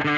What's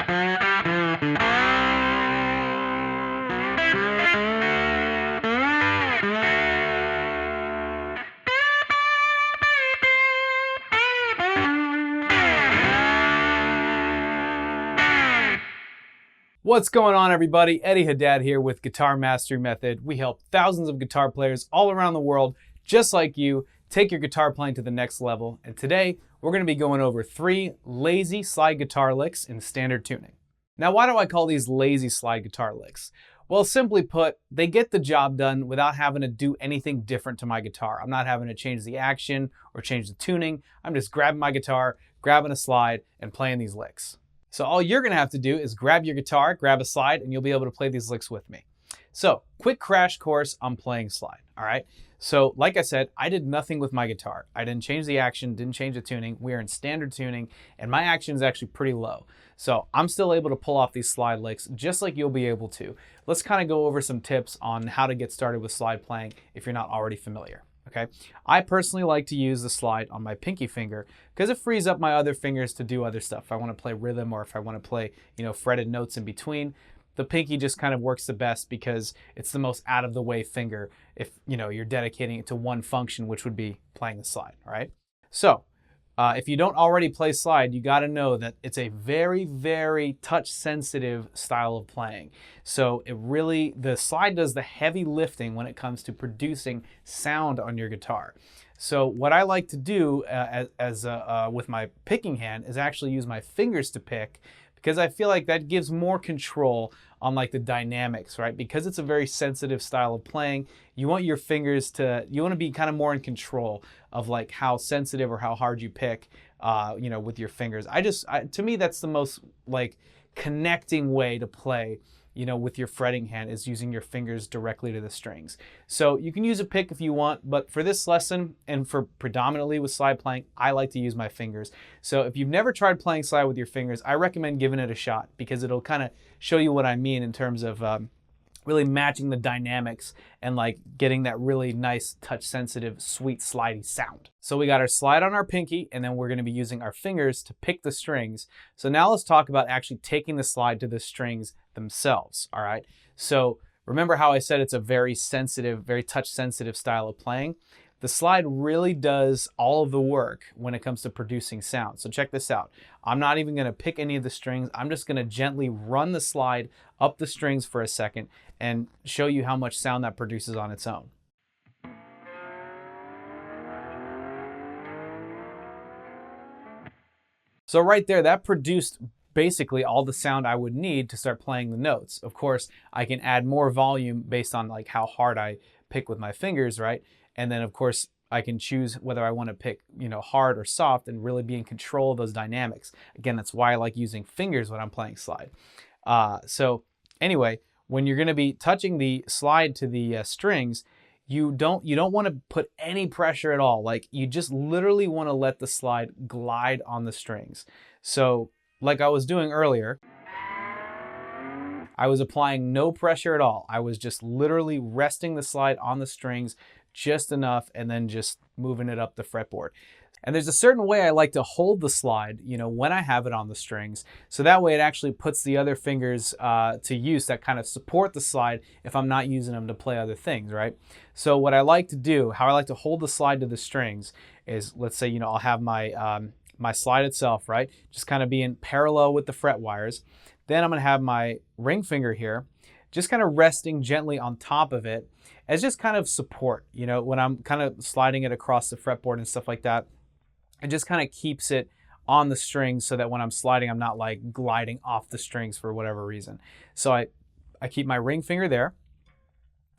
going on, everybody? Eddie Haddad here with Guitar Mastery Method. We help thousands of guitar players all around the world, just like you, take your guitar playing to the next level. And today, we're going to be going over 3 lazy slide guitar licks in standard tuning. Now, why do I call these lazy slide guitar licks? Well, simply put, they get the job done without having to do anything different to my guitar. I'm not having to change the action or change the tuning. I'm just grabbing my guitar, grabbing a slide, and playing these licks. So all you're gonna have to do is grab your guitar, grab a slide, and you'll be able to play these licks with me. So, quick crash course on playing slide, all right? So, like I said, I did nothing with my guitar. I didn't change the action, didn't change the tuning. We are in standard tuning, and my action is actually pretty low. So, I'm still able to pull off these slide licks just like you'll be able to. Let's kind of go over some tips on how to get started with slide playing if you're not already familiar. Okay, I personally like to use the slide on my pinky finger because it frees up my other fingers to do other stuff. If I want to play rhythm or if I want to play, fretted notes in between, the pinky just kind of works the best because it's the most out of the way finger if, you're dedicating it to one function, which would be playing the slide, all right? So, if you don't already play slide, you got to know that it's a very, very touch sensitive style of playing. So the slide does the heavy lifting when it comes to producing sound on your guitar. So what I like to do with my picking hand is actually use my fingers to pick, because I feel like that gives more control on like the dynamics, right? Because it's a very sensitive style of playing, you want your fingers you want to be kind of more in control of like how sensitive or how hard you pick, with your fingers. To me, that's the most like connecting way to play, with your fretting hand, is using your fingers directly to the strings. So you can use a pick if you want, but for this lesson and for predominantly with slide playing, I like to use my fingers. So if you've never tried playing slide with your fingers, I recommend giving it a shot because it'll kind of show you what I mean in terms of really matching the dynamics and like getting that really nice touch sensitive, sweet slidey sound. So we got our slide on our pinky, and then we're going to be using our fingers to pick the strings. So now let's talk about actually taking the slide to the strings themselves, all right? So remember how I said it's a very sensitive, very touch sensitive style of playing? The slide really does all of the work when it comes to producing sound. So check this out. I'm not even going to pick any of the strings. I'm just going to gently run the slide up the strings for a second and show you how much sound that produces on its own. So right there, that produced basically all the sound I would need to start playing the notes. Of course, I can add more volume based on like how hard I pick with my fingers, right? And then of course, I can choose whether I want to pick, hard or soft and really be in control of those dynamics. Again, that's why I like using fingers when I'm playing slide. So anyway, when you're going to be touching the slide to the strings, you don't want to put any pressure at all. Like you just literally want to let the slide glide on the strings. So like I was doing earlier, I was applying no pressure at all. I was just literally resting the slide on the strings just enough and then just moving it up the fretboard. And there's a certain way I like to hold the slide, when I have it on the strings. So that way it actually puts the other fingers to use that kind of support the slide if I'm not using them to play other things, right? So what I like to do, how I like to hold the slide to the strings is, let's say, I'll have my, my slide itself, right? Just kind of being parallel with the fret wires. Then I'm gonna have my ring finger here, just kind of resting gently on top of it as just kind of support, when I'm kind of sliding it across the fretboard and stuff like that. It just kind of keeps it on the strings so that when I'm sliding, I'm not like gliding off the strings for whatever reason. So I keep my ring finger there.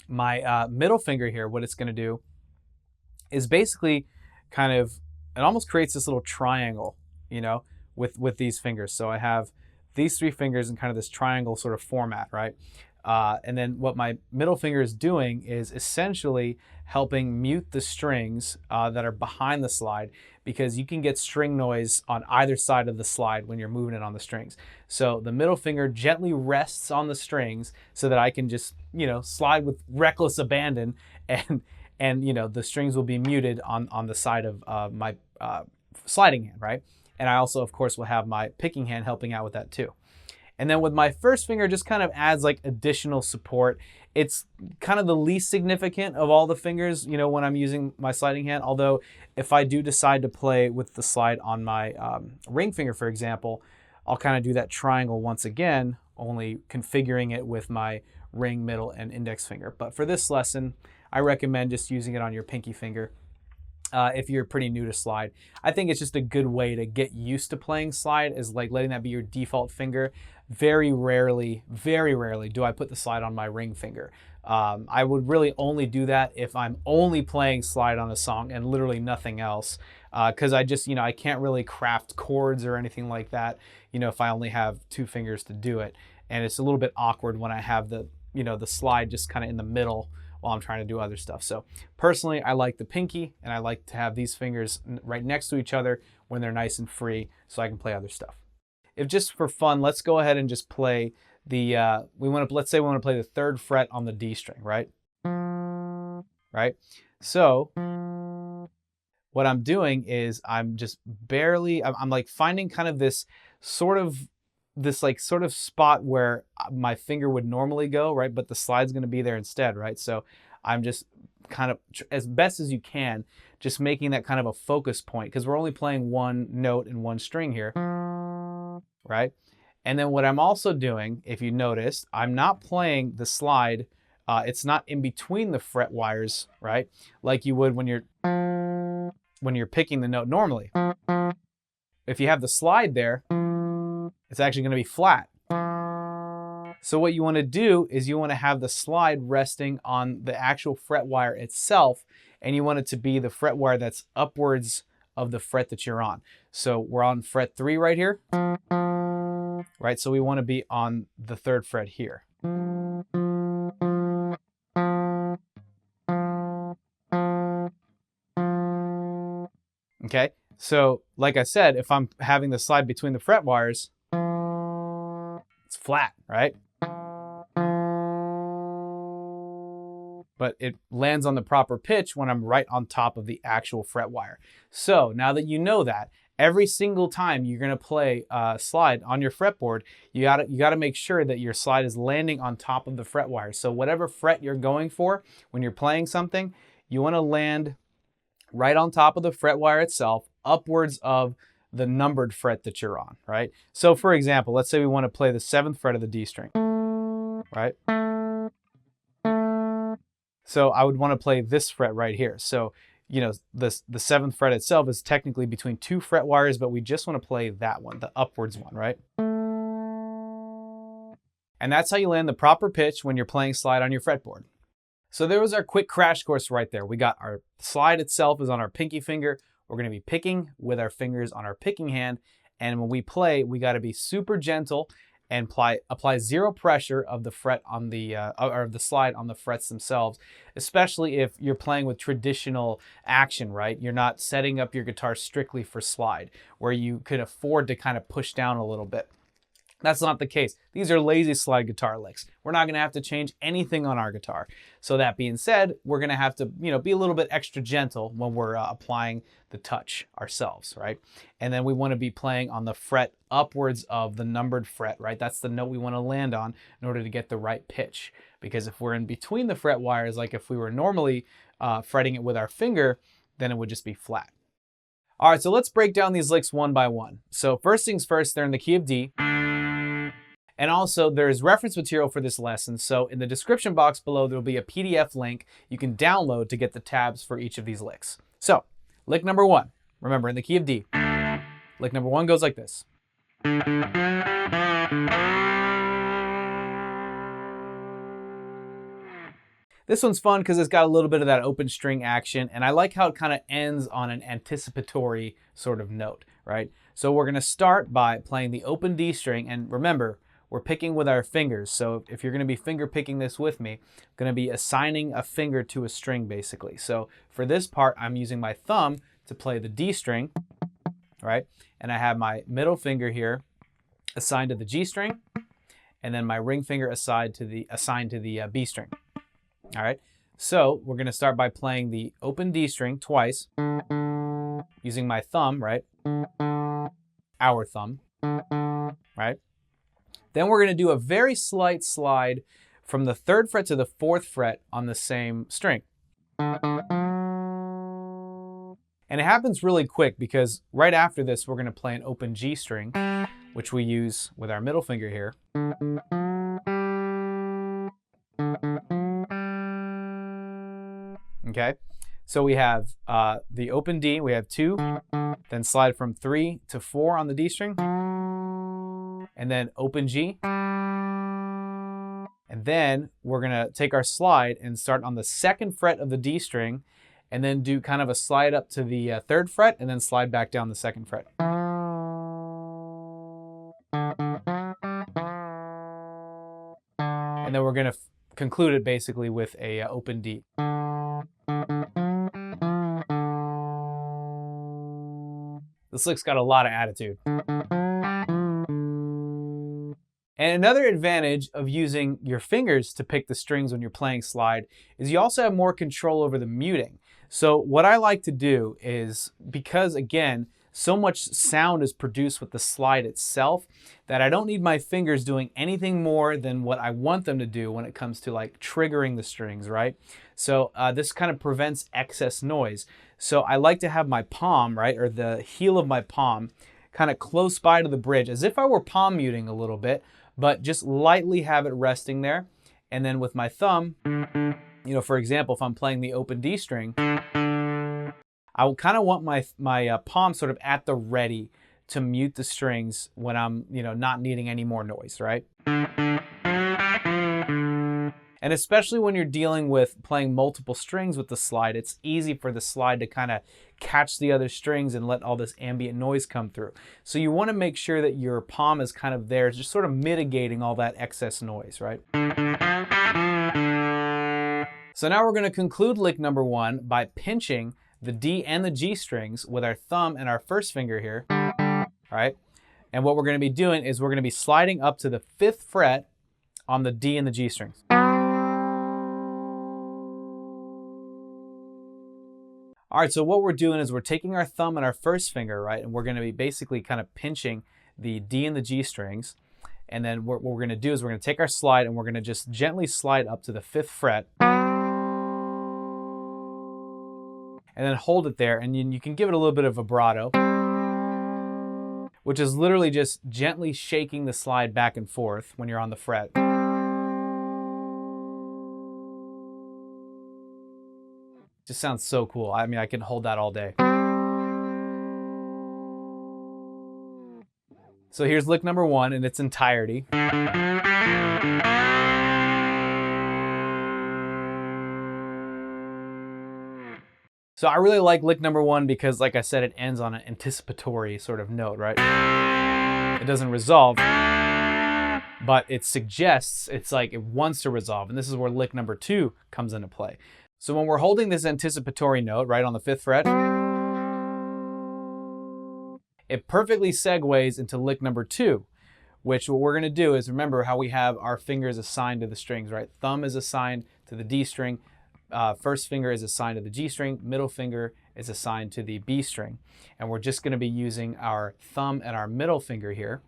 My middle finger here, what it's gonna do is basically kind of, it almost creates this little triangle, with these fingers. So I have these 3 fingers in kind of this triangle sort of format, right? And then what my middle finger is doing is essentially helping mute the strings that are behind the slide, because you can get string noise on either side of the slide when you're moving it on the strings. So the middle finger gently rests on the strings so that I can just, slide with reckless abandon, and the strings will be muted on the side of my sliding hand, right? And I also, of course, will have my picking hand helping out with that too. And then with my first finger, just kind of adds like additional support. It's kind of the least significant of all the fingers, you know, when I'm using my sliding hand. Although if I do decide to play with the slide on my ring finger, for example, I'll kind of do that triangle once again, only configuring it with my ring, middle, and index finger. But for this lesson, I recommend just using it on your pinky finger. If you're pretty new to slide, I think it's just a good way to get used to playing slide, is like letting that be your default finger. Very rarely do I put the slide on my ring finger. I would really only do that if I'm only playing slide on a song and literally nothing else, because I just, I can't really craft chords or anything like that, if I only have two fingers to do it. And it's a little bit awkward when I have the slide just kind of in the middle while I'm trying to do other stuff. So personally, I like the pinky, and I like to have these fingers right next to each other when they're nice and free so I can play other stuff. If just for fun, let's go ahead and just play the, let's say we want to play the 3rd fret on the D string, right? Right? So what I'm doing is I'm just barely, I'm like finding kind of this sort of spot where my finger would normally go, right? But the slide's going to be there instead, right? So I'm just kind of, as best as you can, just making that kind of a focus point, because we're only playing one note and one string here, right? And then what I'm also doing, if you noticed, I'm not playing the slide, it's not in between the fret wires, right? Like you would when you're picking the note normally. If you have the slide there, it's actually going to be flat. So what you want to do is you want to have the slide resting on the actual fret wire itself, and you want it to be the fret wire that's upwards of the fret that you're on. So we're on fret 3 right here, right? So we want to be on the 3rd fret here. Okay, so like I said, if I'm having the slide between the fret wires, it's flat, right? But it lands on the proper pitch when I'm right on top of the actual fret wire. So now that you know that, every single time you're going to play slide on your fretboard, you gotta make sure that your slide is landing on top of the fret wire. So whatever fret you're going for when you're playing something, you want to land right on top of the fret wire itself, upwards of the numbered fret that you're on, right? So for example, let's say we want to play the 7th fret of the D string, right? So I would want to play this fret right here. So, the 7th fret itself is technically between 2 fret wires, but we just want to play that one, the upwards one, right? And that's how you land the proper pitch when you're playing slide on your fretboard. So there was our quick crash course right there. We got our slide itself is on our pinky finger. We're going to be picking with our fingers on our picking hand. And when we play, we got to be super gentle and apply zero pressure of the fret on the or of the slide on the frets themselves, especially if you're playing with traditional action, right? You're not setting up your guitar strictly for slide, where you could afford to kind of push down a little bit. That's not the case. These are lazy slide guitar licks. We're not going to have to change anything on our guitar. So that being said, we're going to have to, be a little bit extra gentle when we're applying the touch ourselves, right? And then we want to be playing on the fret upwards of the numbered fret, right? That's the note we want to land on in order to get the right pitch. Because if we're in between the fret wires, like if we were normally fretting it with our finger, then it would just be flat. All right, so let's break down these licks one by one. So first things first, they're in the key of D. And also, there's reference material for this lesson, so in the description box below, there'll be a PDF link you can download to get the tabs for each of these licks. So, lick number 1, remember, in the key of D. Lick number 1 goes like this. This one's fun because it's got a little bit of that open string action, and I like how it kind of ends on an anticipatory sort of note, right? So we're going to start by playing the open D string, and remember, we're picking with our fingers. So if you're going to be finger picking this with me, I'm going to be assigning a finger to a string basically. So for this part, I'm using my thumb to play the D string, right? And I have my middle finger here assigned to the G string, and then my ring finger assigned to the B string. All right. So we're going to start by playing the open D string twice using my thumb, right? our thumb, right? Then we're going to do a very slight slide from the 3rd fret to the 4th fret on the same string. And it happens really quick because right after this, we're going to play an open G string, which we use with our middle finger here. Okay, so we have the open D, we have 2, then slide from 3 to 4 on the D string, and then open G. And then we're gonna take our slide and start on the 2nd fret of the D string, and then do kind of a slide up to the 3rd fret, and then slide back down the 2nd fret. And then we're gonna conclude it basically with a open D. This lick's got a lot of attitude. And another advantage of using your fingers to pick the strings when you're playing slide is you also have more control over the muting. So what I like to do is, because again, so much sound is produced with the slide itself, that I don't need my fingers doing anything more than what I want them to do when it comes to like triggering the strings, right? So this kind of prevents excess noise. So I like to have my palm, right, or the heel of my palm kind of close by to the bridge, as if I were palm muting a little bit, but just lightly have it resting there. And then with my thumb, you know, for example, if I'm playing the open D string, I will kind of want my palm sort of at the ready to mute the strings when I'm, you know, not needing any more noise, right? And especially when you're dealing with playing multiple strings with the slide, it's easy for the slide to kind of catch the other strings and let all this ambient noise come through. So you want to make sure that your palm is kind of there, just sort of mitigating all that excess noise, right? So now we're going to conclude lick number 1 by pinching the D and the G strings with our thumb and our first finger here, all right? And what we're going to be doing is we're going to be sliding up to the 5th fret on the D and the G strings. All right, so what we're doing is we're taking our thumb and our first finger, right? And we're going to be basically kind of pinching the D and the G strings. And then what we're going to do is we're going to take our slide and we're going to just gently slide up to the 5th fret. And then hold it there, and you can give it a little bit of vibrato, which is literally just gently shaking the slide back and forth when you're on the fret. Just sounds so cool. I mean, I can hold that all day. So here's lick number 1 in its entirety. So I really like lick number 1 because, like I said, it ends on an anticipatory sort of note, right? It doesn't resolve, but it suggests, it's like it wants to resolve. And this is where lick number 2 comes into play. So when we're holding this anticipatory note, right, on the 5th fret, it perfectly segues into lick number 2, which what we're going to do is, remember how we have our fingers assigned to the strings, right? Thumb is assigned to the D string, first finger is assigned to the G string, middle finger is assigned to the B string. And we're just going to be using our thumb and our middle finger here.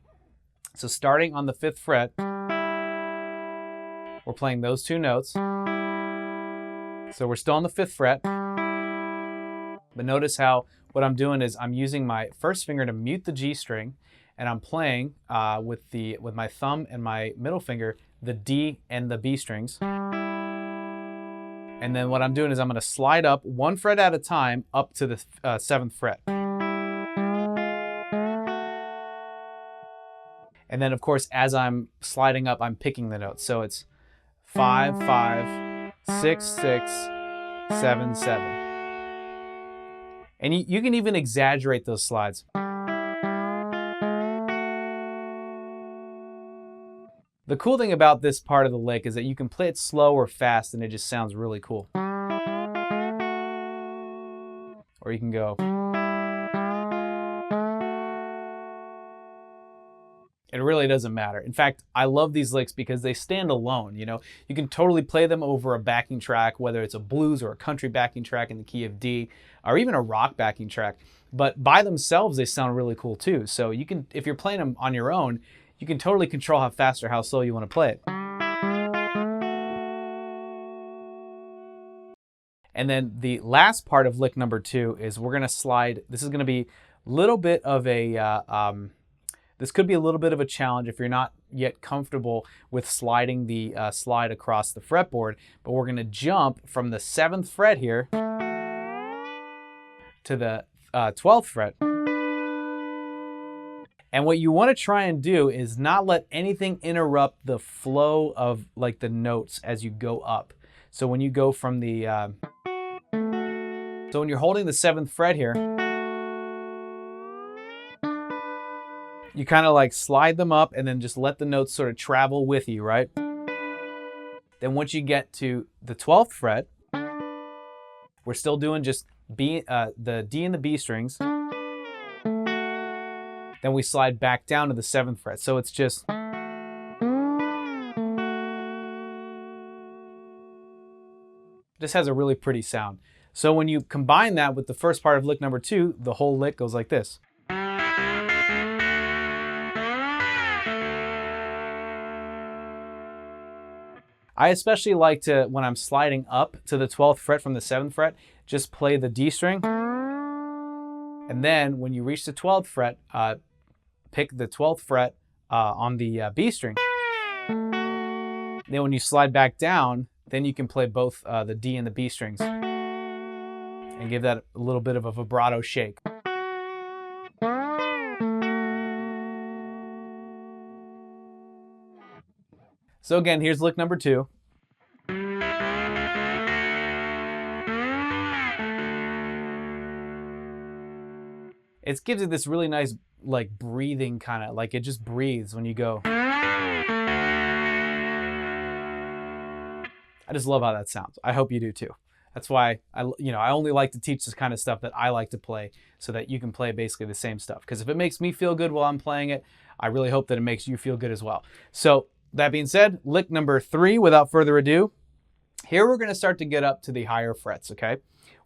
So starting on the 5th fret, we're playing those 2 notes. So we're still on the 5th fret, but notice how what I'm doing is I'm using my first finger to mute the G string, and I'm playing with my thumb and my middle finger the D and the B strings. And then what I'm doing is I'm going to slide up 1 fret at a time up to the 7th fret. And then, of course, as I'm sliding up, I'm picking the notes. So it's 5, 5, 6, 6, 7, 7. And you can even exaggerate those slides. The cool thing about this part of the lick is that you can play it slow or fast and it just sounds really cool. Or you can go. It really doesn't matter. In fact, I love these licks because they stand alone. You know, you can totally play them over a backing track, whether it's a blues or a country backing track in the key of D, or even a rock backing track. But by themselves, they sound really cool too. So you can, if you're playing them on your own, you can totally control how fast or how slow you want to play it. And then the last part of lick number 2 is we're going to slide. This is going to be a little bit of a this could be a little bit of a challenge if you're not yet comfortable with sliding the slide across the fretboard, but we're going to jump from the 7th fret here to the 12th fret. And what you want to try and do is not let anything interrupt the flow of like the notes as you go up. So when you go from the, so when you're holding the 7th fret here, you kind of like slide them up and then just let the notes sort of travel with you, right? Then once you get to the 12th fret, we're still doing just the D and the B strings. Then we slide back down to the 7th fret. So it's just, this has a really pretty sound. So when you combine that with the first part of lick number 2, the whole lick goes like this. I especially like to, when I'm sliding up to the 12th fret from the 7th fret, just play the D string. And then when you reach the 12th fret, pick the 12th fret on the B string. Then when you slide back down, then you can play both the D and the B strings and give that a little bit of a vibrato shake. So again, here's lick number 2. It gives it this really nice, like, breathing kind of, like it just breathes when you go. I just love how that sounds. I hope you do too. That's why I only like to teach this kind of stuff that I like to play so that you can play basically the same stuff. Because if it makes me feel good while I'm playing it, I really hope that it makes you feel good as well. So that being said, lick number 3, without further ado, here we're going to start to get up to the higher frets, okay?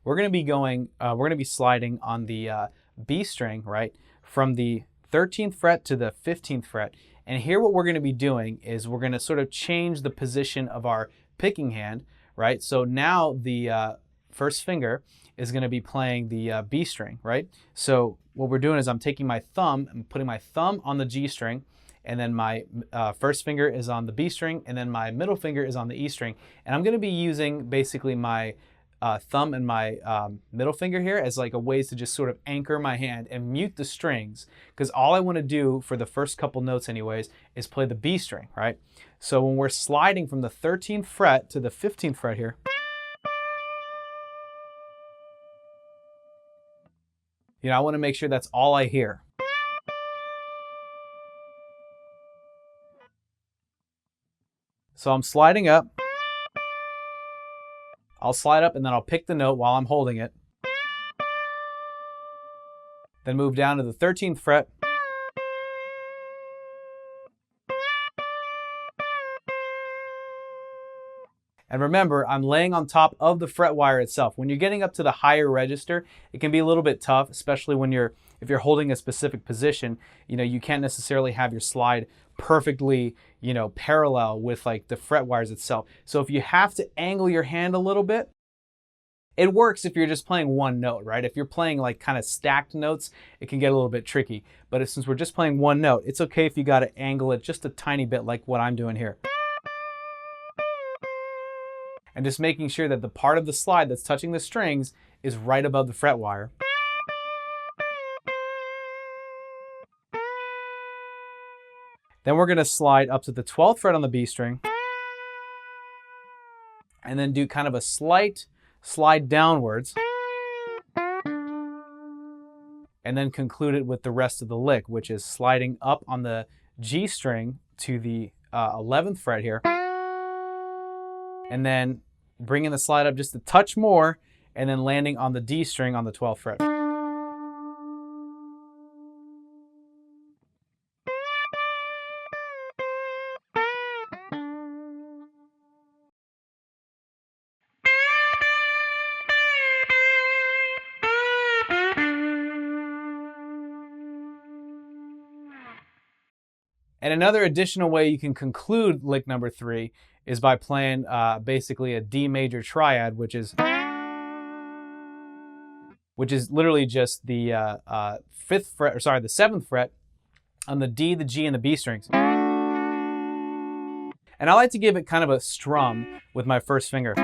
We're going to be going, we're going to be sliding on the B string, right? From the 13th fret to the 15th fret. And here what we're going to be doing is we're going to sort of change the position of our picking hand, right? So now the first finger is going to be playing the B string, right? So what we're doing is I'm taking my thumb and putting my thumb on the G string, and then my first finger is on the B string, and then my middle finger is on the E string. And I'm going to be using basically my thumb and my middle finger here as like a ways to just sort of anchor my hand and mute the strings, because all I want to do for the first couple notes anyways is play the B string, right? So when we're sliding from the 13th fret to the 15th fret here, I want to make sure that's all I hear. So I'm sliding up. I'll slide up and then I'll pick the note while I'm holding it. Then move down to the 13th fret. And remember, I'm laying on top of the fret wire itself. When you're getting up to the higher register, it can be a little bit tough, especially when if you're holding a specific position. You can't necessarily have your slide perfectly, parallel with like the fret wires itself. So if you have to angle your hand a little bit, it works if you're just playing one note, right? If you're playing like kind of stacked notes, it can get a little bit tricky. But since we're just playing one note, it's okay if you got to angle it just a tiny bit like what I'm doing here. And just making sure that the part of the slide that's touching the strings is right above the fret wire. Then we're going to slide up to the 12th fret on the B string, and then do kind of a slight slide downwards, and then conclude it with the rest of the lick, which is sliding up on the G string to the 11th fret here, and then bringing the slide up just a touch more, and then landing on the D string on the 12th fret. And another additional way you can conclude lick number 3 is by playing basically a D major triad, which is literally just the the 7th fret on the D, the G, and the B strings. And I like to give it kind of a strum with my first finger.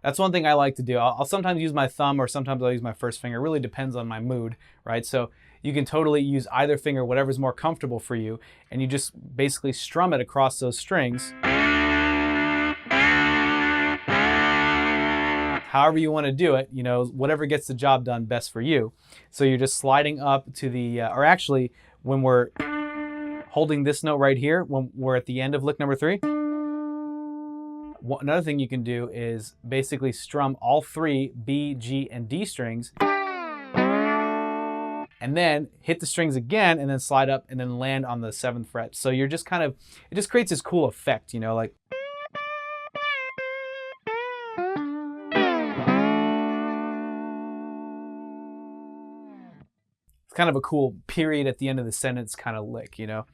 That's one thing I like to do. I'll sometimes use my thumb or sometimes I'll use my first finger. It really depends on my mood, right? So you can totally use either finger, whatever's more comfortable for you, and you just basically strum it across those strings. However you want to do it, you know, whatever gets the job done best for you. So you're just sliding up to the, or actually when we're holding this note right here, when we're at the end of lick number 3, another thing you can do is basically strum all 3 B, G, and D strings, and then hit the strings again, and then slide up, and then land on the 7th fret. So you're just kind of, it just creates this cool effect, you know, like. It's kind of a cool period at the end of the sentence kind of lick, you know.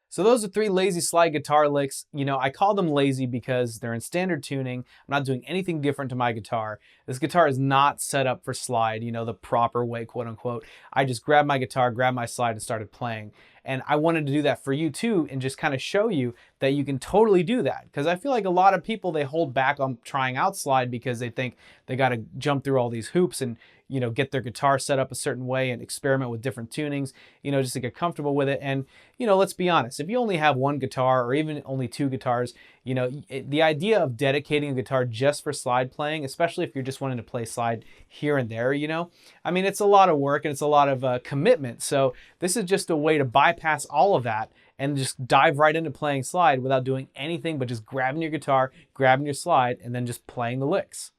So those are 3 lazy slide guitar licks. You know, I call them lazy because they're in standard tuning. I'm not doing anything different to my guitar. This guitar is not set up for slide, you know, the proper way, quote unquote. I just grabbed my guitar, grabbed my slide, and started playing. And I wanted to do that for you too, and just kind of show you that you can totally do that. Because I feel like a lot of people, they hold back on trying out slide because they think they got to jump through all these hoops and, you know, get their guitar set up a certain way and experiment with different tunings, you know, just to get comfortable with it. And, you know, let's be honest, if you only have 1 guitar or even only 2 guitars, you know, the idea of dedicating a guitar just for slide playing, especially if you're just wanting to play slide here and there, you know, I mean, it's a lot of work and it's a lot of commitment. So this is just a way to bypass all of that and just dive right into playing slide without doing anything but just grabbing your guitar, grabbing your slide, and then just playing the licks.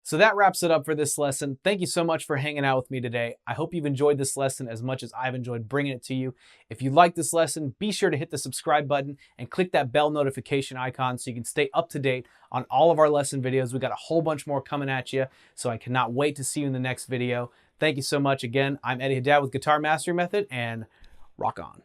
So that wraps it up for this lesson. Thank you so much for hanging out with me today. I hope you've enjoyed this lesson as much as I've enjoyed bringing it to you. If you like this lesson, be sure to hit the subscribe button and click that bell notification icon so you can stay up to date on all of our lesson videos. We got a whole bunch more coming at you, so I cannot wait to see you in the next video. Thank you so much again. I'm Eddie Haddad with Guitar Mastery Method, and rock on.